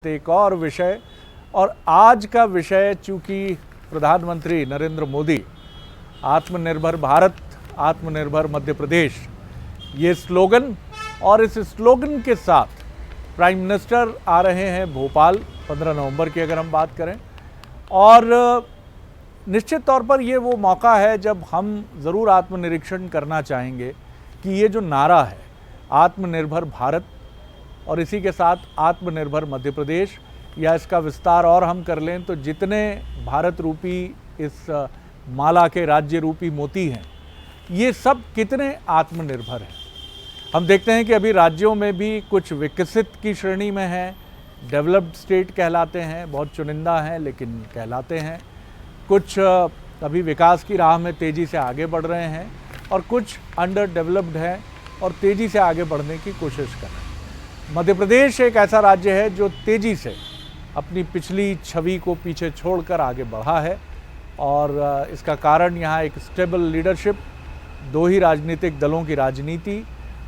एक और विषय। और आज का विषय, चूंकि प्रधानमंत्री नरेंद्र मोदी आत्मनिर्भर भारत, आत्मनिर्भर मध्य प्रदेश, ये स्लोगन और इस स्लोगन के साथ प्राइम मिनिस्टर आ रहे हैं भोपाल 15 नवंबर की अगर हम बात करें। और निश्चित तौर पर ये वो मौका है जब हम ज़रूर आत्मनिरीक्षण करना चाहेंगे कि ये जो नारा है आत्मनिर्भर भारत और इसी के साथ आत्मनिर्भर मध्य प्रदेश, या इसका विस्तार और हम कर लें तो जितने भारत रूपी इस माला के राज्य रूपी मोती हैं, ये सब कितने आत्मनिर्भर हैं। हम देखते हैं कि अभी राज्यों में भी कुछ विकसित की श्रेणी में हैं, डेवलप्ड स्टेट कहलाते हैं, बहुत चुनिंदा हैं लेकिन कहलाते हैं। कुछ अभी विकास की राह में तेज़ी से आगे बढ़ रहे हैं और कुछ अंडर डेवलप्ड हैं और तेज़ी से आगे बढ़ने की कोशिश कर रहे हैं। मध्य प्रदेश एक ऐसा राज्य है जो तेज़ी से अपनी पिछली छवि को पीछे छोड़कर आगे बढ़ा है और इसका कारण यहाँ एक स्टेबल लीडरशिप, दो ही राजनीतिक दलों की राजनीति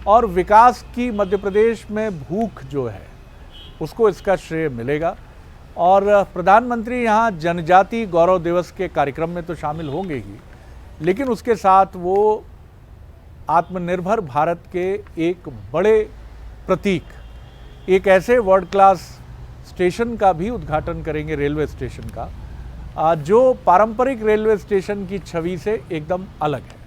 और विकास की मध्य प्रदेश में भूख जो है उसको इसका श्रेय मिलेगा। और प्रधानमंत्री यहाँ जनजाति गौरव दिवस के कार्यक्रम में तो शामिल होंगे ही, लेकिन उसके साथ वो आत्मनिर्भर भारत के एक बड़े प्रतीक, एक ऐसे वर्ल्ड क्लास स्टेशन का भी उद्घाटन करेंगे, रेलवे स्टेशन का, जो पारंपरिक रेलवे स्टेशन की छवि से एकदम अलग है।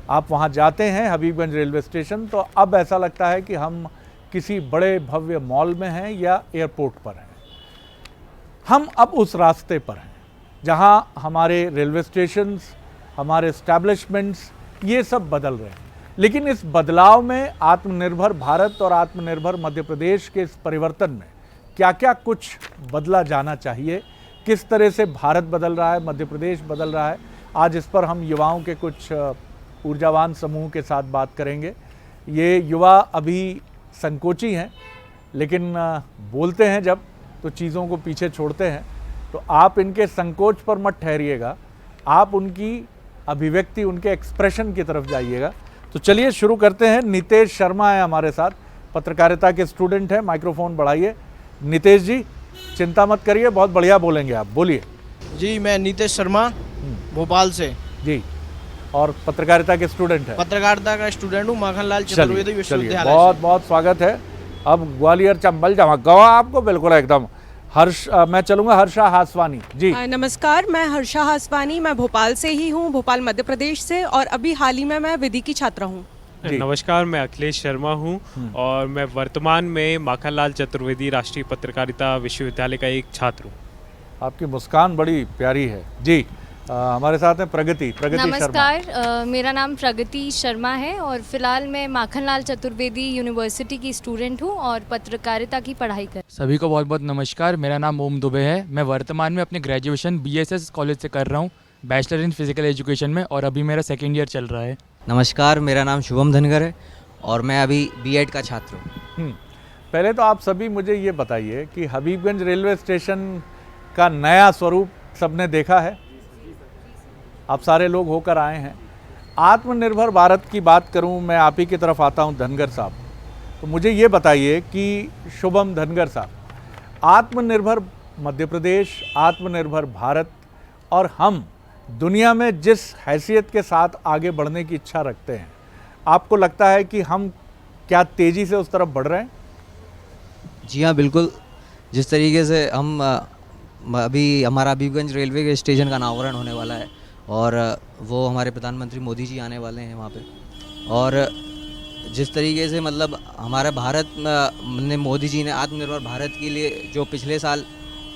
आप वहाँ जाते हैं हबीबगंज रेलवे स्टेशन तो अब ऐसा लगता है कि हम किसी बड़े भव्य मॉल में हैं या एयरपोर्ट पर हैं। हम अब उस रास्ते पर हैं जहाँ हमारे रेलवे स्टेशंस, हमारे एस्टैब्लिशमेंट्स, ये सब बदल रहे हैं। लेकिन इस बदलाव में आत्मनिर्भर भारत और आत्मनिर्भर मध्य प्रदेश के इस परिवर्तन में क्या क्या कुछ बदला जाना चाहिए, किस तरह से भारत बदल रहा है, मध्य प्रदेश बदल रहा है, आज इस पर हम युवाओं के कुछ ऊर्जावान समूह के साथ बात करेंगे। ये युवा अभी संकोची हैं लेकिन बोलते हैं जब तो चीज़ों को पीछे छोड़ते हैं, तो आप इनके संकोच पर मत ठहरिएगा, आप उनकी अभिव्यक्ति, उनके एक्सप्रेशन की तरफ जाइएगा। तो चलिए शुरू करते हैं। नितेश शर्मा है हमारे साथ, पत्रकारिता के स्टूडेंट हैं। माइक्रोफोन बढ़ाइए। नितेश जी, चिंता मत करिए, बहुत बढ़िया बोलेंगे आप, बोलिए। जी, मैं नितेश शर्मा भोपाल से जी, और पत्रकारिता के स्टूडेंट हैं। पत्रकारिता का स्टूडेंट हूँ माखनलाल चतुर्वेदी विश्वविद्यालय। बहुत बहुत स्वागत है। अब ग्वालियर चंबल चमक गवा आपको बिल्कुल एकदम। मैं चलूंगा हर्षा हासवानी जी। नमस्कार, मैं हर्षा हासवानी, मैं भोपाल से ही हूँ, भोपाल मध्य प्रदेश से, और अभी हाल ही में मैं विधि की छात्रा हूँ। नमस्कार, मैं अखिलेश शर्मा हूँ और मैं वर्तमान में माखनलाल चतुर्वेदी राष्ट्रीय पत्रकारिता विश्वविद्यालय का एक छात्र हूँ। आपकी मुस्कान बड़ी प्यारी है जी। हमारे साथ हैं प्रगति नमस्कार, शर्मा। मेरा नाम प्रगति शर्मा है और फिलहाल मैं माखनलाल चतुर्वेदी यूनिवर्सिटी की स्टूडेंट हूँ और पत्रकारिता की पढ़ाई कर। सभी को बहुत बहुत नमस्कार, मेरा नाम ओम दुबे है। मैं वर्तमान में अपने ग्रेजुएशन BSS कॉलेज से कर रहा हूँ, बैचलर इन फिजिकल एजुकेशन में, और अभी मेरा सेकेंड ईयर चल रहा है। नमस्कार, मेरा नाम शुभम धनगर है और मैं अभी B.Ed का छात्र हूँ। पहले तो आप सभी मुझे ये बताइए कि हबीबगंज रेलवे स्टेशन का नया स्वरूप सबने देखा है, आप सारे लोग होकर आए हैं। आत्मनिर्भर भारत की बात करूं, मैं आप ही की तरफ आता हूं धनगर साहब, तो मुझे ये बताइए कि शुभम धनगर साहब, आत्मनिर्भर मध्य प्रदेश, आत्मनिर्भर भारत और हम दुनिया में जिस हैसियत के साथ आगे बढ़ने की इच्छा रखते हैं, आपको लगता है कि हम क्या तेज़ी से उस तरफ बढ़ रहे हैं? जी हाँ, बिल्कुल। जिस तरीके से हम अभी हमारा हबीबगंज रेलवे के स्टेशन का अनावरण होने वाला है और वो हमारे प्रधानमंत्री मोदी जी आने वाले हैं वहाँ पे, और जिस तरीके से मतलब हमारे भारत ने मोदी जी ने आत्मनिर्भर भारत के लिए जो पिछले साल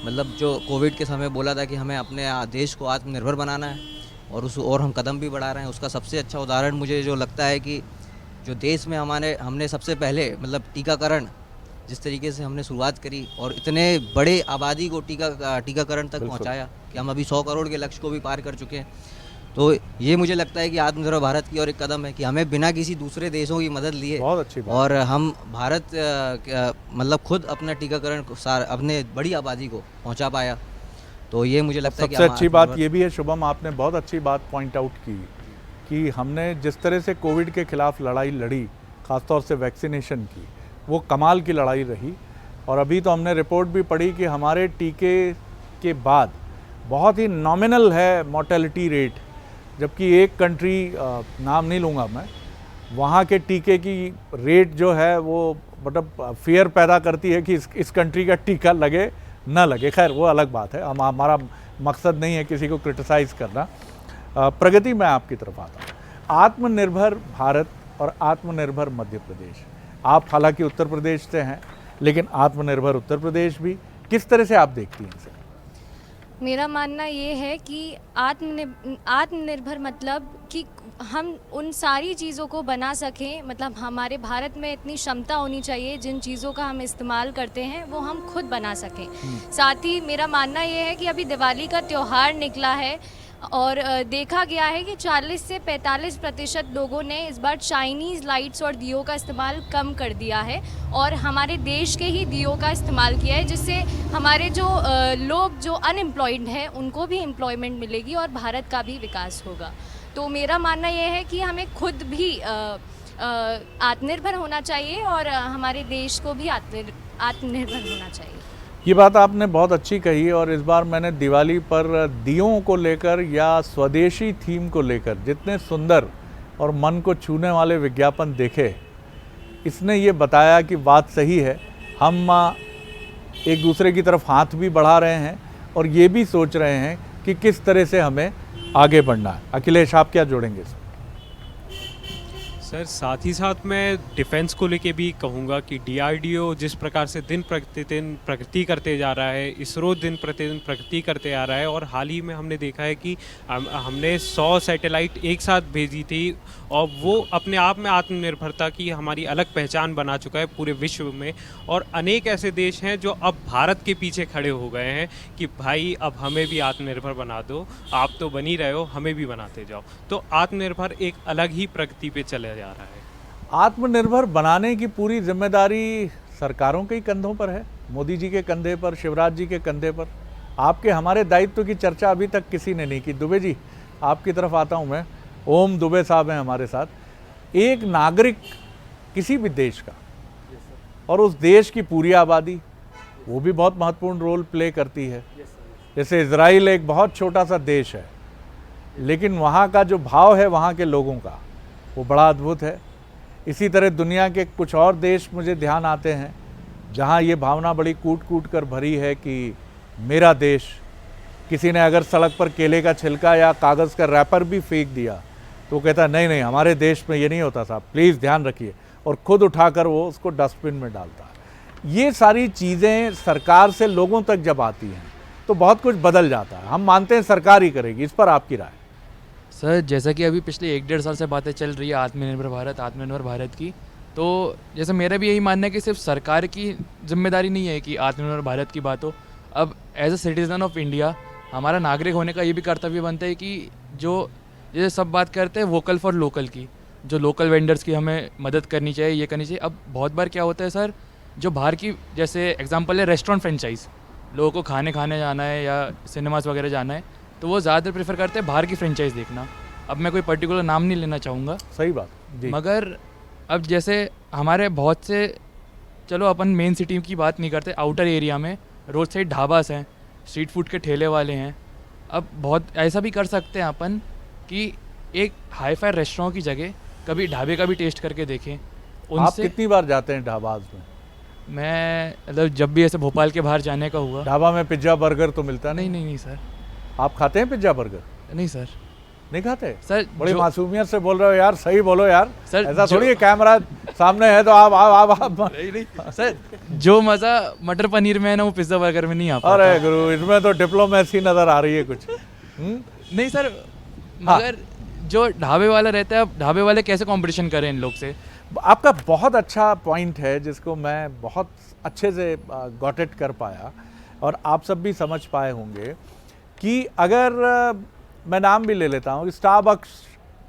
मतलब जो कोविड के समय बोला था कि हमें अपने देश को आत्मनिर्भर बनाना है और हम कदम भी बढ़ा रहे हैं, उसका सबसे अच्छा उदाहरण मुझे जो लगता है कि जो देश में हमने सबसे पहले मतलब टीकाकरण जिस तरीके से हमने शुरुआत करी और इतने बड़े आबादी को टीकाकरण तक पहुंचाया कि हम अभी 100 करोड़ के लक्ष्य को भी पार कर चुके हैं। तो ये मुझे लगता है कि आत्मनिर्भर भारत की और एक कदम है कि हमें बिना किसी दूसरे देशों की मदद लिए बहुत अच्छी बात, और हम भारत मतलब खुद अपना टीकाकरण अपने बड़ी आबादी को पहुँचा पाया। तो ये मुझे लगता है कि सबसे अच्छी बात ये भी है शुभम, आपने बहुत अच्छी बात पॉइंट आउट की कि हमने जिस तरह से कोविड के खिलाफ लड़ाई लड़ी, ख़ासतौर से वैक्सीनेशन की, वो कमाल की लड़ाई रही। और अभी तो हमने रिपोर्ट भी पढ़ी कि हमारे टीके के बाद बहुत ही नॉमिनल है मोर्टेलिटी रेट, जबकि एक कंट्री नाम नहीं लूँगा मैं, वहाँ के टीके की रेट जो है वो मतलब फियर पैदा करती है कि इस कंट्री का टीका लगे ना लगे। खैर वो अलग बात है, हमारा मकसद नहीं है किसी को क्रिटिसाइज़ करना। प्रगति मैं आपकी तरफ आता हूँ। आत्मनिर्भर भारत और आत्मनिर्भर मध्य प्रदेश, आप हालांकि उत्तर प्रदेश से हैं, लेकिन आत्मनिर्भर उत्तर प्रदेश भी किस तरह से आप देखती हैं इसे? मेरा मानना ये है कि आत्मनिर्भर मतलब कि हम उन सारी चीज़ों को बना सकें, मतलब हमारे भारत में इतनी क्षमता होनी चाहिए जिन चीज़ों का हम इस्तेमाल करते हैं वो हम खुद बना सकें। साथ ही मेरा मानना ये है कि अभी दिवाली का त्यौहार निकला है और देखा गया है कि 40 से 45% लोगों ने इस बार चाइनीज़ लाइट्स और दियों का इस्तेमाल कम कर दिया है और हमारे देश के ही दियों का इस्तेमाल किया है, जिससे हमारे जो लोग जो अनएम्प्लॉयड हैं उनको भी एम्प्लॉयमेंट मिलेगी और भारत का भी विकास होगा। तो मेरा मानना यह है कि हमें खुद भी आत्मनिर्भर होना चाहिए और हमारे देश को भी आत्मनिर्भर होना चाहिए। ये बात आपने बहुत अच्छी कही और इस बार मैंने दिवाली पर दियों को लेकर या स्वदेशी थीम को लेकर जितने सुंदर और मन को छूने वाले विज्ञापन देखे, इसने ये बताया कि बात सही है। हम एक दूसरे की तरफ हाथ भी बढ़ा रहे हैं और ये भी सोच रहे हैं कि किस तरह से हमें आगे बढ़ना है। अखिलेश, आप क्या जोड़ेंगे इसमें? सर साथ ही साथ मैं डिफेंस को लेके भी कहूँगा कि DRDO जिस प्रकार से दिन प्रतिदिन प्रगति करते जा रहा है, इसरो दिन प्रतिदिन प्रगति करते आ रहा है और हाल ही में हमने देखा है कि हमने 100 सैटेलाइट एक साथ भेजी थी और वो अपने आप में आत्मनिर्भरता की हमारी अलग पहचान बना चुका है पूरे विश्व में। और अनेक ऐसे देश हैं जो अब भारत के पीछे खड़े हो गए हैं कि भाई अब हमें भी आत्मनिर्भर बना दो, आप तो बन ही रहे हो, हमें भी बनाते जाओ। तो आत्मनिर्भर एक अलग ही प्रगति पे चले जा रहा है। आत्मनिर्भर बनाने की पूरी जिम्मेदारी सरकारों के ही कंधों पर है, मोदी जी के कंधे पर, शिवराज जी के कंधे पर। आपके हमारे दायित्व की चर्चा अभी तक किसी ने नहीं की। दुबे जी, आपकी तरफ आता हूँ मैं। ओम दुबे साहब हैं हमारे साथ। एक नागरिक किसी भी देश का और उस देश की पूरी आबादी, वो भी बहुत महत्वपूर्ण रोल प्ले करती है। जैसे इजराइल एक बहुत छोटा सा देश है, लेकिन वहाँ का जो भाव है वहाँ के लोगों का, वो बड़ा अद्भुत है। इसी तरह दुनिया के कुछ और देश मुझे ध्यान आते हैं जहाँ ये भावना बड़ी कूट कूट कर भरी है कि मेरा देश। किसी ने अगर सड़क पर केले का छिलका या कागज़ का रैपर भी फेंक दिया तो वो कहता नहीं नहीं, हमारे देश में ये नहीं होता साहब, प्लीज़ ध्यान रखिए, और ख़ुद उठाकर वो उसको डस्टबिन में डालता है। ये सारी चीज़ें सरकार से लोगों तक जब आती हैं तो बहुत कुछ बदल जाता है। हम मानते हैं सरकार ही करेगी, इस पर आपकी राय? सर जैसा कि अभी पिछले 1-1.5 साल से बातें चल रही है आत्मनिर्भर भारत की, तो जैसे मेरा भी यही मानना है कि सिर्फ सरकार की जिम्मेदारी नहीं है कि आत्मनिर्भर भारत की बात हो। अब as a citizen of India हमारा नागरिक होने का ये भी कर्तव्य बनता है कि जो ये सब बात करते हैं वोकल फॉर लोकल की, जो लोकल वेंडर्स की हमें मदद करनी चाहिए, ये करनी चाहिए। अब बहुत बार क्या होता है सर, जो बाहर की, जैसे एग्जांपल है रेस्टोरेंट फ्रेंचाइज, लोगों को खाने जाना है या सिनेमास वगैरह जाना है तो वो ज़्यादातर प्रेफर करते हैं बाहर की फ्रेंचाइज देखना। अब मैं कोई पर्टिकुलर नाम नहीं लेना चाहूँगा, सही बात जी। मगर अब जैसे हमारे बहुत से, चलो अपन मेन सिटी की बात नहीं करते, आउटर एरिया में रोड साइड ढाबास हैं, स्ट्रीट फूड के ठेले वाले हैं। अब बहुत ऐसा भी कर सकते हैं अपन कि एक हाई फाई रेस्टोरेंट की जगह कभी ढाबे का भी टेस्ट करके देखें। आप कितनी बार जाते हैं ढाबाज में? मैं मतलब जब भी ऐसे भोपाल के बाहर जाने का हुआ। ढाबा में पिज्ज़ा बर्गर तो मिलता नहीं? नहीं सर। आप खाते हैं पिज्ज़ा बर्गर? नहीं सर। नहीं खाते सर? बड़ी मासूमियत से बोल रहे हो यार, सही बोलो यार सर। ऐसा थोड़ी है, कैमरा सामने है तो आप नहीं सर, जो मज़ा मटर पनीर में है ना वो पिज्ज़ा बर्गर में नहीं आ पाता। अरे गुरु, इसमें तो डिप्लोमेसी नज़र आ रही है कुछ। नहीं सर, मगर जो ढाबे वाला रहता है, अब ढाबे वाले कैसे कंपटीशन करें इन लोग से? आपका बहुत अच्छा पॉइंट है जिसको मैं बहुत अच्छे से गॉट इट कर पाया और आप सब भी समझ पाए होंगे कि अगर मैं नाम भी ले लेता हूँ, स्टारबक्स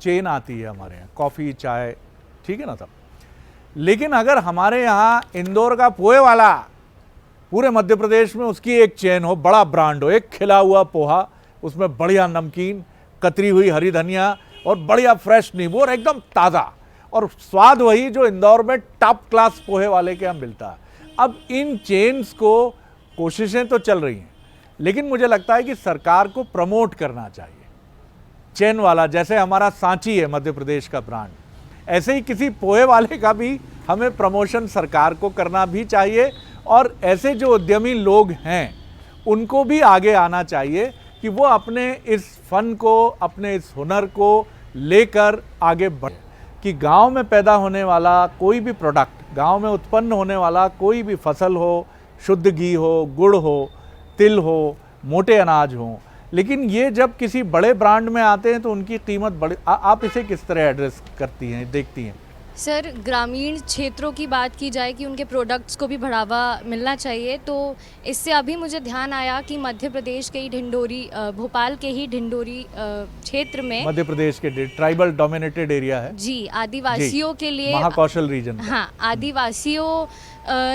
चेन आती है हमारे यहाँ, कॉफ़ी चाय, ठीक है ना सब, लेकिन अगर हमारे यहाँ इंदौर का पोहे वाला पूरे मध्य प्रदेश में उसकी एक चेन हो, बड़ा ब्रांड हो, एक खिला हुआ पोहा, उसमें बढ़िया नमकीन, कतरी हुई हरी धनिया और बढ़िया फ्रेश नींबू और एकदम ताज़ा, और स्वाद वही जो इंदौर में टॉप क्लास पोहे वाले के यहाँ मिलता है। अब इन चेन्स को कोशिशें तो चल रही हैं, लेकिन मुझे लगता है कि सरकार को प्रमोट करना चाहिए चेन वाला। जैसे हमारा सांची है मध्य प्रदेश का ब्रांड, ऐसे ही किसी पोहे वाले का भी हमें प्रमोशन सरकार को करना भी चाहिए, और ऐसे जो उद्यमी लोग हैं उनको भी आगे आना चाहिए कि वो अपने इस फन को, अपने इस हुनर को लेकर आगे बढ़े, कि गांव में पैदा होने वाला कोई भी प्रोडक्ट, गांव में उत्पन्न होने वाला कोई भी फसल हो, शुद्ध घी हो, गुड़ हो, तिल हो, मोटे अनाज हो, लेकिन ये जब किसी बड़े ब्रांड में आते हैं तो उनकी कीमत बड़ी। आप इसे किस तरह एड्रेस करती हैं, देखती हैं? सर, ग्रामीण क्षेत्रों की बात की जाए कि उनके प्रोडक्ट्स को भी बढ़ावा मिलना चाहिए, तो इससे अभी मुझे ध्यान आया कि मध्य प्रदेश के ही ढिंडोरी, भोपाल के ही ढिंडोरी क्षेत्र में, मध्य प्रदेश के ट्राइबल डोमिनेटेड एरिया है जी, आदिवासियों के लिए, महाकौशल रीजन, हाँ, आदिवासियों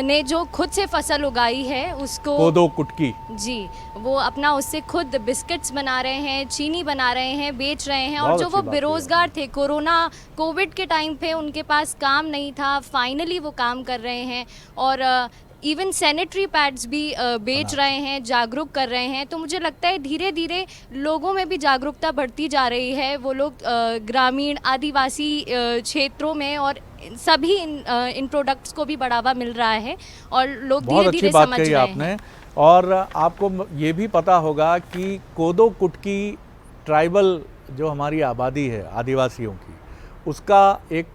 ने जो खुद से फसल उगाई है उसको, कोदो कुटकी, जी, वो अपना उससे खुद बिस्किट्स बना रहे हैं, चीनी बना रहे हैं, बेच रहे हैं। और जो वो बेरोजगार थे, कोविड के टाइम पे उनके पास काम नहीं था, फाइनली वो काम कर रहे हैं, और इवन सैनिटरी पैड्स भी बेच रहे हैं, जागरूक कर रहे हैं। तो मुझे लगता है धीरे धीरे लोगों में भी जागरूकता बढ़ती जा रही है। वो लोग ग्रामीण आदिवासी क्षेत्रों में और सभी इन प्रोडक्ट्स को भी बढ़ावा मिल रहा है, और लोग धीरे धीरे समझ रहे हैं। और आपको ये भी पता होगा कि कोदो कुटकी ट्राइबल जो हमारी आबादी है आदिवासियों की, उसका एक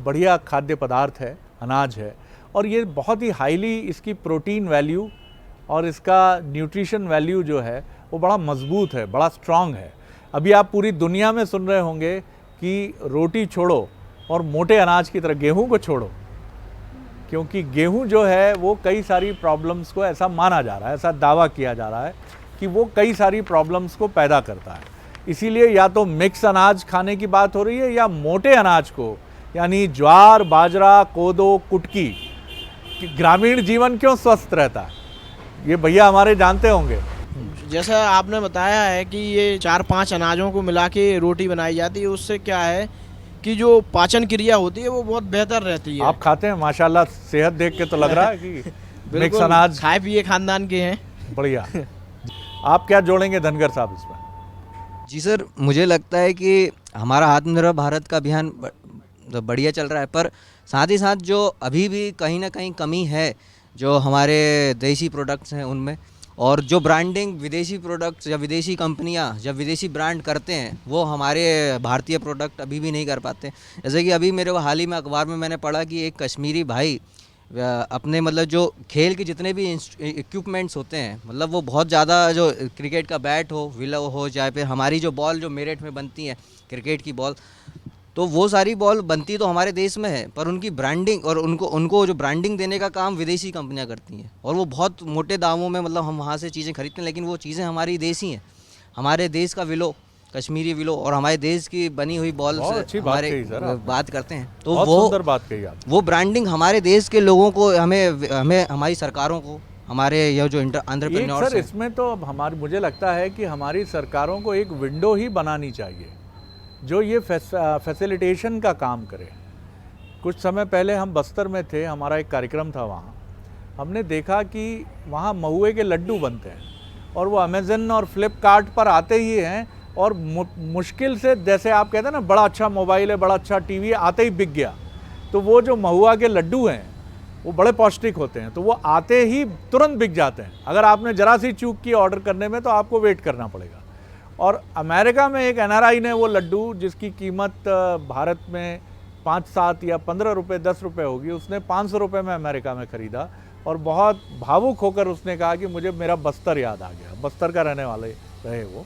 बढ़िया खाद्य पदार्थ है, अनाज है, और ये बहुत ही हाईली, इसकी प्रोटीन वैल्यू और इसका न्यूट्रिशन वैल्यू जो है वो बड़ा मजबूत है, बड़ा स्ट्रांग है। अभी आप पूरी दुनिया में सुन रहे होंगे कि रोटी छोड़ो और मोटे अनाज की तरह गेहूं को छोड़ो, क्योंकि गेहूं जो है वो कई सारी प्रॉब्लम्स को, ऐसा माना जा रहा है, ऐसा दावा किया जा रहा है कि वो कई सारी प्रॉब्लम्स को पैदा करता है। इसीलिए या तो मिक्स अनाज खाने की बात हो रही है, या मोटे अनाज को, यानी ज्वार, बाजरा, कोदो, कुटकी। ग्रामीण जीवन क्यों स्वस्थ रहता है, ये भैया हमारे जानते होंगे। जैसा आपने बताया है कि ये 4-5 अनाजों को मिला के रोटी बनाई जाती है, उससे क्या है कि जो पाचन क्रिया होती है वो बहुत बेहतर रहती है। आप खाते हैं माशाल्लाह, सेहत देख के तो लग रहा है कि मिक्स अनाज खाए पिए खानदान के हैं। बढ़िया। आप क्या जोड़ेंगे धनगर साहब इसमें? जी सर, मुझे लगता है कि हमारा आत्मनिर्भर भारत का अभियान बढ़िया चल रहा है, पर साथ ही साथ जो अभी भी कहीं ना कहीं कमी है जो हमारे देसी प्रोडक्ट्स हैं उनमें, और जो ब्रांडिंग विदेशी प्रोडक्ट्स या विदेशी कंपनियां जब विदेशी ब्रांड करते हैं वो हमारे भारतीय प्रोडक्ट अभी भी नहीं कर पाते। जैसे कि अभी मेरे को हाल ही में अखबार में मैंने पढ़ा कि एक कश्मीरी भाई अपने मतलब जो खेल के जितने भी इक्विपमेंट्स होते हैं, मतलब वो बहुत ज़्यादा, जो क्रिकेट का बैट हो, विलो हो, चाहे फिर हमारी जो बॉल जो मेरठ में बनती है क्रिकेट की बॉल, तो वो सारी बॉल बनती तो हमारे देश में है, पर उनकी ब्रांडिंग और उनको जो ब्रांडिंग देने का काम विदेशी कंपनियां करती हैं, और वो बहुत मोटे दामों में, मतलब हम वहाँ से चीज़ें खरीदते हैं, लेकिन वो चीज़ें हमारी देसी हैं, हमारे देश का विलो, कश्मीरी विलो और हमारे देश की बनी हुई बॉल से हमारे बात करते हैं। तो वो सुंदर बात कही आप। वो ब्रांडिंग हमारे देश के लोगों को, हमें हमारी सरकारों को, हमारे यह जो एंटरप्रेन्योर्स हैं, इसमें तो अब हमारी, मुझे लगता है कि हमारी सरकारों को एक विंडो ही बनानी चाहिए जो ये फैसिलिटेशन का काम करे। कुछ समय पहले हम बस्तर में थे, हमारा एक कार्यक्रम था वहाँ, हमने देखा कि वहाँ महुए के लड्डू बनते हैं, और वो अमेज़न और फ्लिपकार्ट पर आते ही हैं, और मुश्किल से, जैसे आप कहते हैं ना, बड़ा अच्छा मोबाइल है, बड़ा अच्छा टीवी है, आते ही बिक गया। तो वो जो महुआ के लड्डू हैं वो बड़े पौष्टिक होते हैं, तो वो आते ही तुरंत बिक जाते हैं। अगर आपने ज़रा सी चूक की ऑर्डर करने में तो आपको वेट करना पड़ेगा। और अमेरिका में एक NRI ने वो लड्डू, जिसकी कीमत भारत में 5, 7 या 15 रुपये, 10 रुपये होगी, उसने 500 रुपये में अमेरिका में ख़रीदा, और बहुत भावुक होकर उसने कहा कि मुझे मेरा बस्तर याद आ गया। बस्तर का रहने वाले रहे वो।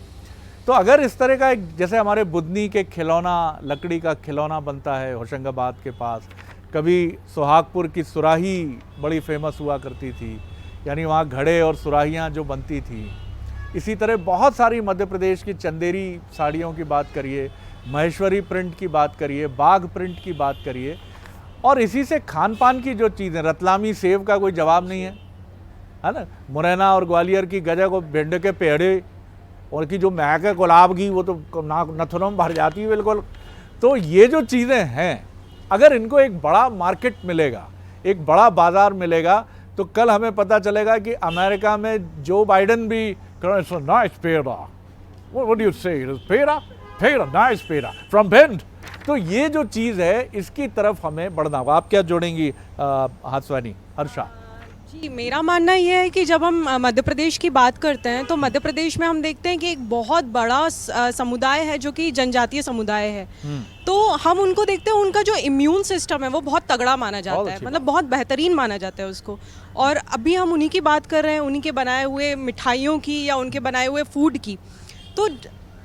तो अगर इस तरह का एक, जैसे हमारे बुदनी के खिलौना, लकड़ी का खिलौना बनता है होशंगाबाद के पास, कभी सुहागपुर की सुराही बड़ी फेमस हुआ करती थी, यानी वहाँ घड़े और सुराहियाँ जो बनती थी। इसी तरह बहुत सारी मध्य प्रदेश की चंदेरी साड़ियों की बात करिए, महेश्वरी प्रिंट की बात करिए, बाघ प्रिंट की बात करिए, और इसी से खान पान की जो चीज़ें, रतलामी सेव का कोई जवाब नहीं है ना, मुरैना और ग्वालियर की गजक और भिंड के पेड़े, और की जो महक है गुलाब की, वो तो नथुनों में भर जाती है बिल्कुल। तो ये जो चीज़ें हैं, अगर इनको एक बड़ा मार्केट मिलेगा, एक बड़ा बाज़ार मिलेगा, तो कल हमें पता चलेगा कि अमेरिका में जो बाइडन भी nice peda, what do you से, पेड़ा पेड़ा नाइस पेड़ा फ्रॉम बेंड। तो ये जो चीज़ है इसकी तरफ हमें बढ़ना होगा। आप क्या जोड़ेंगी हासवानी, हर्षा? जी, मेरा मानना ये है कि जब हम मध्य प्रदेश की बात करते हैं तो मध्य प्रदेश में हम देखते हैं कि एक बहुत बड़ा समुदाय है जो कि जनजातीय समुदाय है। तो हम उनको देखते हैं, उनका जो इम्यून सिस्टम है वो बहुत तगड़ा माना जाता है, मतलब बहुत बेहतरीन माना जाता है उसको। और अभी हम उन्हीं की बात कर रहे हैं, उन्हीं के बनाए हुए मिठाइयों की या उनके बनाए हुए फूड की। तो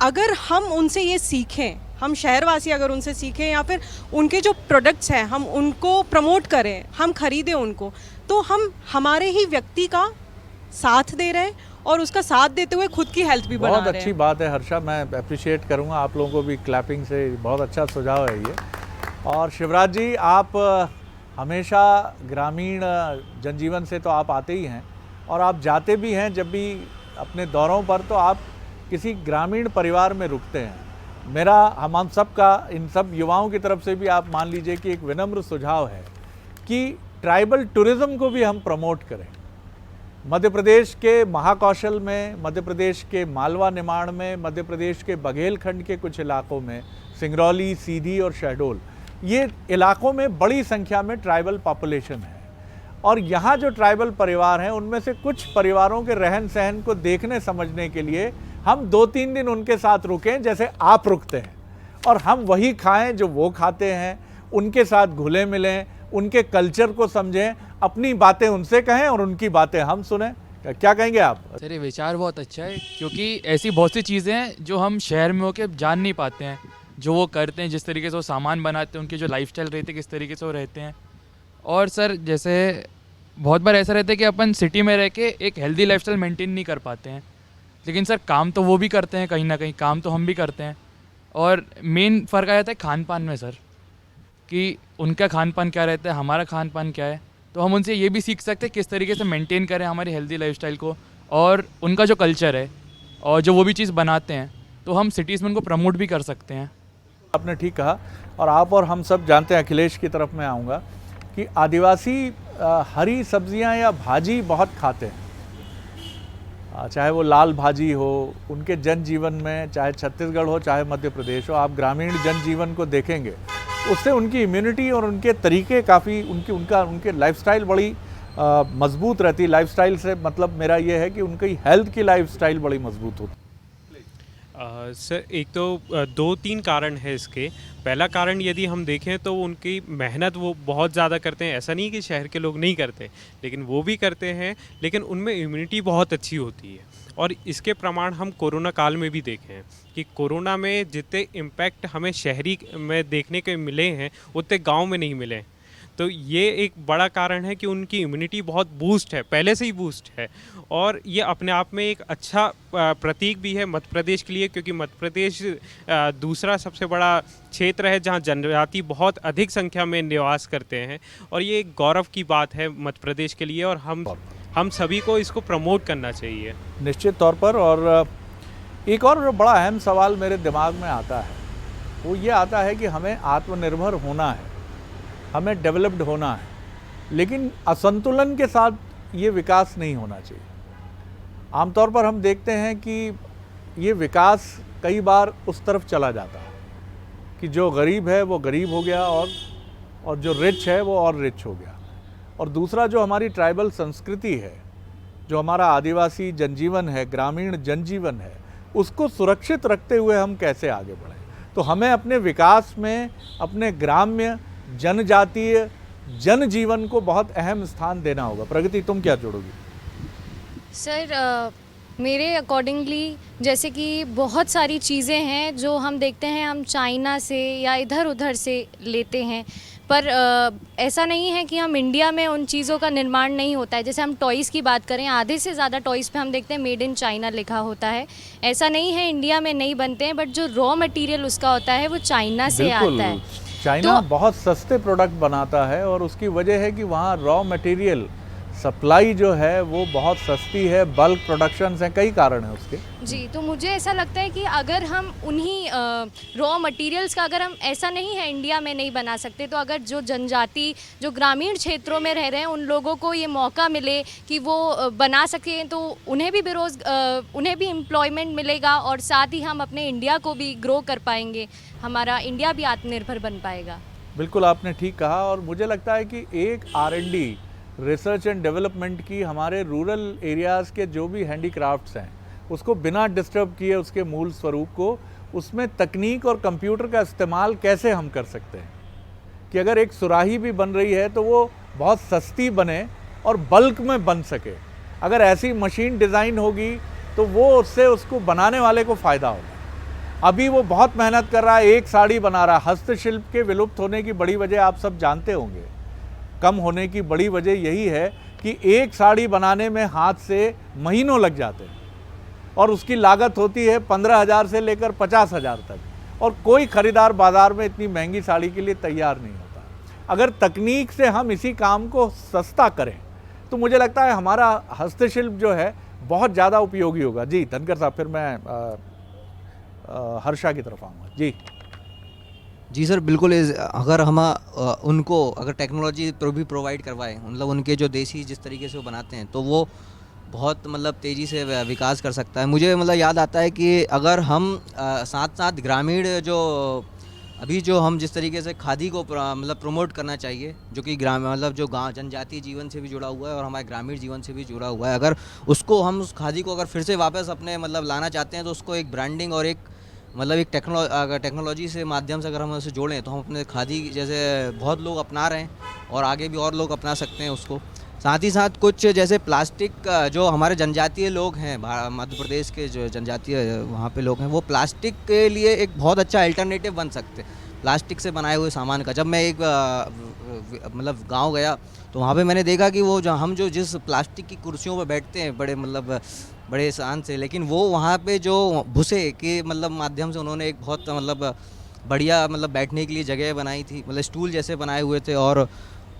अगर हम उनसे ये सीखें, हम शहरवासी अगर उनसे सीखें या फिर उनके जो प्रोडक्ट्स हैं हम उनको प्रमोट करें, हम खरीदें उनको, तो हम हमारे ही व्यक्ति का साथ दे रहे हैं और उसका साथ देते हुए खुद की हेल्थ भी बढ़ा रहे हैं। बहुत अच्छी बात है हर्षा, मैं अप्रिशिएट करूंगा आप लोगों को भी क्लैपिंग से, बहुत अच्छा सुझाव है ये। और शिवराज जी, आप हमेशा ग्रामीण जनजीवन से तो आप आते ही हैं और आप जाते भी हैं, जब भी अपने दौरों पर तो आप किसी ग्रामीण परिवार में रुकते हैं। मेरा हम सब का, इन सब युवाओं की तरफ से भी आप मान लीजिए कि एक विनम्र सुझाव है कि ट्राइबल टूरिज़्म को भी हम प्रमोट करें। मध्य प्रदेश के महाकौशल में, मध्य प्रदेश के मालवा निमाड़ में, मध्य प्रदेश के बघेलखंड के कुछ इलाकों में, सिंगरौली, सीधी और शहडोल, ये इलाकों में बड़ी संख्या में ट्राइबल पॉपुलेशन है। और यहाँ जो ट्राइबल परिवार हैं उनमें से कुछ परिवारों के रहन सहन को देखने समझने के लिए हम 2-3 दिन उनके साथ रुकें, जैसे आप रुकते हैं, और हम वही खाएं जो वो खाते हैं, उनके साथ घुले मिलें, उनके कल्चर को समझें, अपनी बातें उनसे कहें और उनकी बातें हम सुनें। क्या कहेंगे आप? सर ये विचार बहुत अच्छा है, क्योंकि ऐसी बहुत सी चीज़ें हैं जो हम शहर में होकर जान नहीं पाते हैं, जो वो करते हैं, जिस तरीके से वो सामान बनाते हैं, उनकी जो लाइफस्टाइल रहती है, किस तरीके से वो रहते हैं। और सर जैसे बहुत बार ऐसा रहता है कि अपन सिटी में रह के एक हेल्दी लाइफस्टाइल मेंटेन नहीं कर पाते हैं, लेकिन सर काम तो वो भी करते हैं, कहीं ना कहीं काम तो हम भी करते हैं। और मेन फ़र्क आ जाता है खान पान में सर, कि उनका खान पान क्या रहता है, हमारा खान पान क्या है। तो हम उनसे ये भी सीख सकते हैं किस तरीके से मेंटेन करें हमारी हेल्दी लाइफस्टाइल को, और उनका जो कल्चर है और जो वो भी चीज़ बनाते हैं, तो हम सिटीज़ में उनको प्रमोट भी कर सकते हैं। आपने ठीक कहा। और आप और हम सब जानते हैं, अखिलेश की तरफ मैं आऊँगा, कि आदिवासी हरी सब्जियां या भाजी बहुत खाते हैं, चाहे वो लाल भाजी हो, उनके जनजीवन में, चाहे छत्तीसगढ़ हो चाहे मध्य प्रदेश हो, आप ग्रामीण जनजीवन को देखेंगे, उससे उनकी इम्यूनिटी और उनके तरीके काफ़ी, उनके लाइफस्टाइल बड़ी मजबूत रहती। लाइफस्टाइल से मतलब मेरा ये है कि उनकी हेल्थ की लाइफस्टाइल बड़ी मजबूत होती। सर एक तो 2-3 कारण है इसके। पहला कारण यदि हम देखें तो उनकी मेहनत वो बहुत ज़्यादा करते हैं। ऐसा नहीं कि शहर के लोग नहीं करते, लेकिन वो भी करते हैं, लेकिन उनमें इम्यूनिटी बहुत अच्छी होती है। और इसके प्रमाण हम कोरोना काल में भी देखे हैं कि कोरोना में जितने इम्पैक्ट हमें शहरी में देखने के मिले हैं उतने गांव में नहीं मिले। तो ये एक बड़ा कारण है कि उनकी इम्यूनिटी बहुत बूस्ट है, पहले से ही बूस्ट है। और ये अपने आप में एक अच्छा प्रतीक भी है मध्य प्रदेश के लिए, क्योंकि मध्य प्रदेश दूसरा सबसे बड़ा क्षेत्र है जहाँ जनजाति बहुत अधिक संख्या में निवास करते हैं। और ये एक गौरव की बात है मध्य प्रदेश के लिए, और हम सभी को इसको प्रमोट करना चाहिए निश्चित तौर पर। और एक और बड़ा अहम सवाल मेरे दिमाग में आता है, वो ये आता है कि हमें आत्मनिर्भर होना है, हमें डेवलप्ड होना है, लेकिन असंतुलन के साथ ये विकास नहीं होना चाहिए। आमतौर पर हम देखते हैं कि ये विकास कई बार उस तरफ चला जाता है कि जो गरीब है वो गरीब हो गया और जो रिच है वो और रिच हो गया। और दूसरा जो हमारी ट्राइबल संस्कृति है, जो हमारा आदिवासी जनजीवन है, ग्रामीण जनजीवन है, उसको सुरक्षित रखते हुए हम कैसे आगे बढ़ें। तो हमें अपने विकास में अपने ग्राम्य जनजातीय जनजीवन को बहुत अहम स्थान देना होगा। प्रगति, तुम क्या जोड़ोगी? सर मेरे अकॉर्डिंगली जैसे कि बहुत सारी चीज़ें हैं जो हम देखते हैं, हम चाइना से या इधर उधर से लेते हैं, पर ऐसा नहीं है कि हम इंडिया में उन चीज़ों का निर्माण नहीं होता है। जैसे हम टॉयज़ की बात करें, आधे से ज़्यादा टॉयज़ पे हम देखते हैं मेड इन चाइना लिखा होता है। ऐसा नहीं है इंडिया में नहीं बनते हैं, बट जो रॉ मटेरियल उसका होता है वो चाइना से आता है। चाइना बहुत सस्ते प्रोडक्ट बनाता है और उसकी वजह है कि वहाँ रॉ मटेरियल सप्लाई जो है वो बहुत सस्ती है, बल्क प्रोडक्शन हैं, कई कारण हैं उसके। जी, तो मुझे ऐसा लगता है कि अगर हम उन्हीं रॉ मटेरियल्स का, अगर हम, ऐसा नहीं है इंडिया में नहीं बना सकते, तो अगर जो जनजाति, जो ग्रामीण क्षेत्रों में रह रहे हैं, उन लोगों को ये मौका मिले कि वो बना सकें, तो उन्हें भी उन्हें भी एम्प्लॉयमेंट मिलेगा और साथ ही हम अपने इंडिया को भी ग्रो कर पाएंगे, हमारा इंडिया भी आत्मनिर्भर बन पाएगा। बिल्कुल आपने ठीक कहा। और मुझे लगता है कि एक R&D, रिसर्च एंड डेवलपमेंट की, हमारे रूरल एरियाज़ के जो भी हैंडीक्राफ्ट्स हैं उसको बिना डिस्टर्ब किए उसके मूल स्वरूप को, उसमें तकनीक और कंप्यूटर का इस्तेमाल कैसे हम कर सकते हैं कि अगर एक सुराही भी बन रही है तो वो बहुत सस्ती बने और बल्क में बन सके। अगर ऐसी मशीन डिज़ाइन होगी तो वो उससे उसको बनाने वाले को फ़ायदा होगा। अभी वो बहुत मेहनत कर रहा है, एक साड़ी बना रहा है। हस्तशिल्प के विलुप्त होने की बड़ी वजह आप सब जानते होंगे, कम होने की बड़ी वजह यही है कि एक साड़ी बनाने में हाथ से महीनों लग जाते हैं और उसकी लागत होती है 15,000 से लेकर 50,000 तक, और कोई ख़रीदार बाज़ार में इतनी महंगी साड़ी के लिए तैयार नहीं होता। अगर तकनीक से हम इसी काम को सस्ता करें तो मुझे लगता है हमारा हस्तशिल्प जो है बहुत ज़्यादा उपयोगी होगा। जी धनकर साहब, फिर मैं हर्षा की तरफ आऊँगा। जी सर, बिल्कुल। अगर हम उनको अगर टेक्नोलॉजी भी प्रोवाइड करवाएं, मतलब उनके जो देसी जिस तरीके से वो बनाते हैं, तो वो बहुत मतलब तेज़ी से विकास कर सकता है। मुझे मतलब याद आता है कि अगर हम साथ साथ ग्रामीण जो अभी जो हम जिस तरीके से खादी को मतलब प्रमोट करना चाहिए, जो कि मतलब जो गाँव जनजातीय जीवन से भी जुड़ा हुआ है और हमारे ग्रामीण जीवन से भी जुड़ा हुआ है, अगर उसको हम उस खादी को अगर फिर से वापस अपने मतलब लाना चाहते हैं, तो उसको एक ब्रांडिंग और एक मतलब एक टेक्नोलॉजी से माध्यम से अगर हम उसे जोड़ें, तो हम अपने खादी जैसे बहुत लोग अपना रहे हैं और आगे भी और लोग अपना सकते हैं उसको। साथ ही साथ कुछ जैसे प्लास्टिक, जो हमारे जनजातीय लोग हैं, मध्य प्रदेश के जो जनजातीय वहाँ पे लोग हैं, वो प्लास्टिक के लिए एक बहुत अच्छा अल्टरनेटिव बन सकते हैं, प्लास्टिक से बनाए हुए सामान का। जब मैं एक मतलब गांव गया तो वहाँ पे मैंने देखा कि वो हम जिस प्लास्टिक की कुर्सियों पर बैठते हैं बड़े शान से, लेकिन वो वहाँ पे जो भूसे के मतलब माध्यम से उन्होंने एक बहुत मतलब बढ़िया मतलब बैठने के लिए जगह बनाई थी, मतलब स्टूल जैसे बनाए हुए थे। और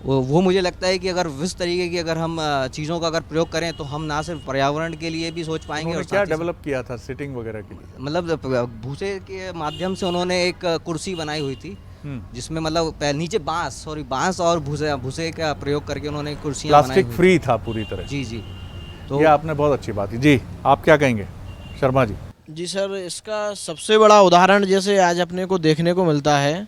वो मुझे लगता है कि अगर इस तरीके की अगर हम चीज़ों का अगर प्रयोग करें तो हम ना सिर्फ पर्यावरण के लिए भी सोच पाएंगे। और क्या डेवलप किया था सिटिंग वगैरह के लिए? मतलब भूसे के माध्यम से उन्होंने एक कुर्सी बनाई हुई थी, जिसमें मतलब नीचे बांस और भूसे का प्रयोग करके उन्होंने कुर्सियाँ बनाई। प्लास्टिक फ्री था पूरी तरह। जी। तो ये आपने बहुत अच्छी बात की। जी आप क्या कहेंगे शर्मा जी? जी सर, इसका सबसे बड़ा उदाहरण जैसे आज अपने को देखने को मिलता है,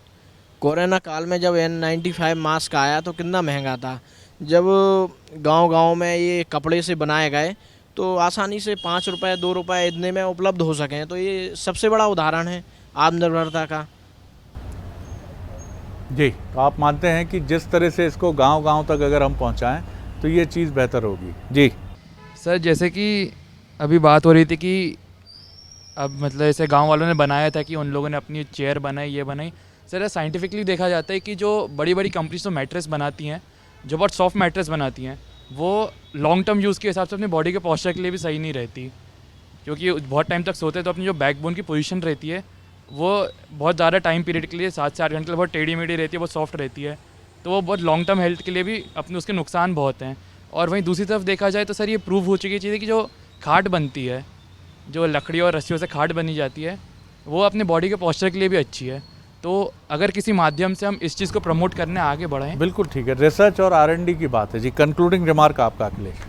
कोरोना काल में जब N95 मास्क आया तो कितना महंगा था। जब गांव-गांव में ये कपड़े से बनाए गए तो आसानी से 5 रुपए 2 रुपए इतने में उपलब्ध हो सकें, तो ये सबसे बड़ा उदाहरण है आत्मनिर्भरता का। जी, तो आप मानते हैं कि जिस तरह से इसको गांव-गांव तक अगर हम पहुंचाएं तो ये चीज़ बेहतर होगी। जी सर, जैसे कि अभी बात हो रही थी कि अब मतलब ऐसे गांव वालों ने बनाया था कि उन लोगों ने अपनी चेयर बनाई, ये बनाई। सर साइंटिफिकली देखा जाता है कि जो बड़ी बड़ी कंपनीज तो मैट्रेस बनाती हैं, जो बहुत सॉफ्ट मैट्रेस बनाती हैं, वो लॉन्ग टर्म यूज़ के हिसाब से अपनी बॉडी के पॉस्चर के लिए भी सही नहीं रहती, क्योंकि बहुत टाइम तक सोते हैं तो अपनी जो बैकबोन की पोजीशन रहती है वो बहुत ज़्यादा टाइम पीरियड के लिए 7 से 8 घंटे के लिए बहुत टेढ़ी मेढ़ी रहती है, बहुत सॉफ्ट रहती है, तो वो बहुत लॉन्ग टर्म हेल्थ के लिए भी अपने उसके नुकसान बहुत हैं। और वहीं दूसरी तरफ देखा जाए तो सर ये प्रूव हो चुकी चीज़ है कि जो खाट बनती है, जो लकड़ी और रस्सियों से खाट बनी जाती है, वो अपने बॉडी के पॉस्चर के लिए भी अच्छी है। तो अगर किसी माध्यम से हम इस चीज़ को प्रमोट करने आगे बढ़ें। बिल्कुल ठीक है, रिसर्च और R&D की बात है। जी कंक्लूडिंग रिमार्क आपका अखिलेश।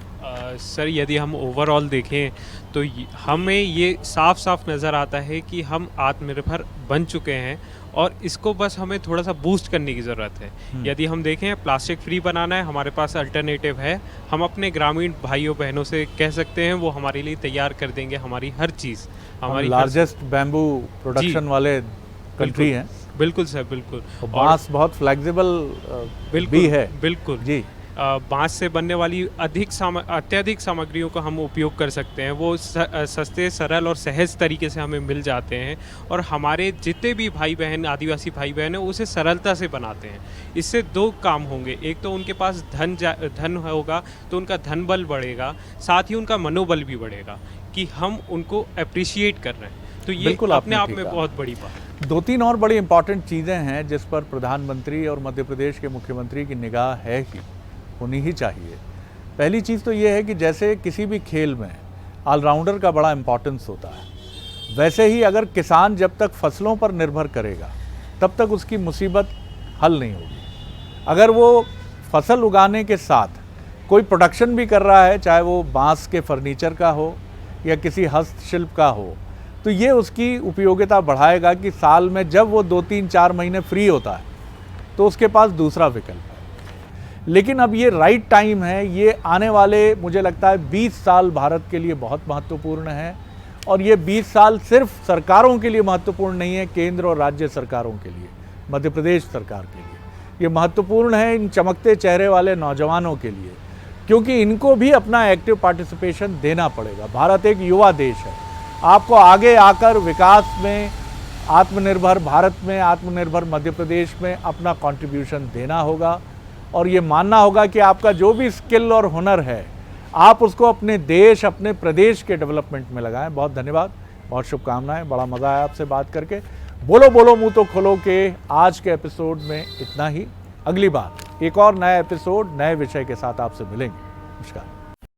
सर यदि हम ओवरऑल देखें तो हमें ये साफ साफ नज़र आता है कि हम आत्मनिर्भर बन चुके हैं और इसको बस हमें थोड़ा सा बूस्ट करने की ज़रूरत है। यदि हम देखें प्लास्टिक फ्री बनाना है, हमारे पास अल्टरनेटिव है। हम अपने ग्रामीण भाइयों बहनों से कह सकते हैं, वो हमारे लिए तैयार कर देंगे हमारी हर चीज़। हमारी लार्जेस्ट बैम्बू प्रोडक्शन वाले कंट्री हैं। बिल्कुल सर, बिल्कुल। बांस बहुत फ्लेक्सिबल भी है। बिल्कुल जी। बांस से बनने वाली अत्यधिक सामग्रियों का हम उपयोग कर सकते हैं, वो सस्ते, सरल और सहज तरीके से हमें मिल जाते हैं और हमारे जितने भी भाई बहन, आदिवासी भाई बहन हैं, उसे सरलता से बनाते हैं। इससे 2 काम होंगे, एक तो उनके पास धन होगा तो उनका धन बल बढ़ेगा, साथ ही उनका मनोबल भी बढ़ेगा कि हम उनको अप्रिशिएट कर रहे हैं। तो ये अपने आप में बहुत बड़ी बात। 2-3 और बड़ी इंपॉर्टेंट चीज़ें हैं जिस पर प्रधानमंत्री और मध्य प्रदेश के मुख्यमंत्री की निगाह है ही, होनी ही चाहिए। पहली चीज़ तो ये है कि जैसे किसी भी खेल में ऑलराउंडर का बड़ा इम्पोर्टेंस होता है, वैसे ही अगर किसान जब तक फसलों पर निर्भर करेगा तब तक उसकी मुसीबत हल नहीं होगी। अगर वो फसल उगाने के साथ कोई प्रोडक्शन भी कर रहा है, चाहे वो बांस के फर्नीचर का हो या किसी हस्तशिल्प का हो, तो ये उसकी उपयोगिता बढ़ाएगा कि साल में जब वो 2-3-4 महीने फ्री होता है तो उसके पास दूसरा विकल्प है। लेकिन अब ये राइट टाइम है, ये आने वाले मुझे लगता है 20 साल भारत के लिए बहुत महत्वपूर्ण है। और ये 20 साल सिर्फ सरकारों के लिए महत्वपूर्ण नहीं है, केंद्र और राज्य सरकारों के लिए, मध्य प्रदेश सरकार के लिए ये महत्वपूर्ण है, इन चमकते चेहरे वाले नौजवानों के लिए, क्योंकि इनको भी अपना एक्टिव पार्टिसिपेशन देना पड़ेगा। भारत एक युवा देश है, आपको आगे आकर विकास में, आत्मनिर्भर भारत में, आत्मनिर्भर मध्य प्रदेश में अपना कंट्रीब्यूशन देना होगा और ये मानना होगा कि आपका जो भी स्किल और हुनर है आप उसको अपने देश, अपने प्रदेश के डेवलपमेंट में लगाएं। बहुत धन्यवाद, बहुत शुभकामनाएं, बड़ा मज़ा आया आपसे बात करके। बोलो बोलो मुंह तो खोलो के आज के एपिसोड में इतना ही। अगली बार एक और नया एपिसोड नए विषय के साथ आपसे मिलेंगे। नमस्कार।